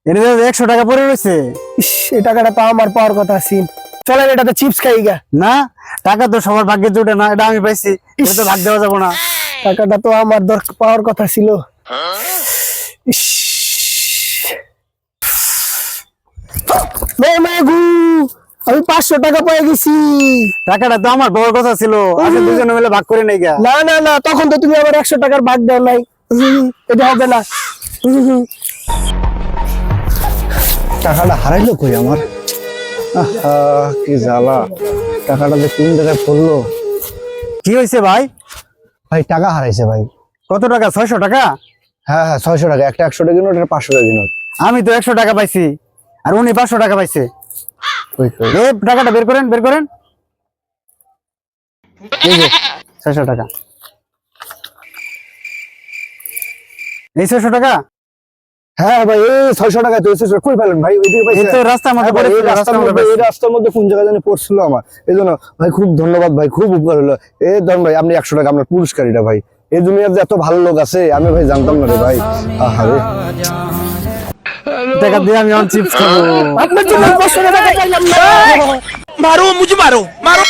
এনে 100 টাকা পড়ে রয়েছে। এই টাকাটা তো আমার পাওয়ার কথা ছিল। চলেন এটাতে চিপস খাই গা। না, টাকা তো সবার ভাগ্যে জুটে না, এটা আমি পাইছি, এটা তো ভাগ দেওয়া যাবে না। টাকাটা তো আমার পাওয়ার কথা ছিল। আমি 500 টাকা পেয়ে গেছি। টাকাটা তো আমার পাওয়ার কথা ছিল, আসলে দুজনে মিলে ভাগ করে নেই গা। না না না, তখন তো তুমি আবার 100 টাকার ভাগ দাও নাই। এটা হবে না। টাকাটা হারাইলো কই আমার? কি জ্বালা, টাকাটা যে কোন জায়গায় পড়লো। কি হয়েছে ভাই? ভাই টাকা হারাইছে ভাই। কত টাকা? 600 টাকা? হ্যাঁ হ্যাঁ, 600 টাকা। একটা 100 টাকা নোট, একটা 500 টাকা নোট। আমি তো 100 টাকা পাইছি, আর উনি 500 টাকা পাইছে। কই কই টাকাটা বের করেন, বের করেন। এই যে 600 টাকা, এই 600 টাকা। হ্যাঁ ভাই, এই 600 টাকা তো কই পেলেন ভাই? ওইদিকে পাইছে? এই তো রাস্তার মধ্যে পড়ে ছিল, রাস্তার মধ্যে। এই রাস্তার মধ্যে কোন জায়গায় জানি পড়ছিল আমার। এইজন্য ভাই খুব ধন্যবাদ ভাই, খুব উপকার হলো। এই ধরুন ভাই, আপনি 100 টাকা আপনার পুরস্কার। এটা ভাই, এই দুনিয়াতে এত ভালো লোক আছে আমি ভাই জানতাম না রে ভাই। আহারে, টাকা দিয়ে আমি অন চিপস খাবো। আপনার জন্য 500 টাকা চাইলাম না। मारो मुझे मारो मारो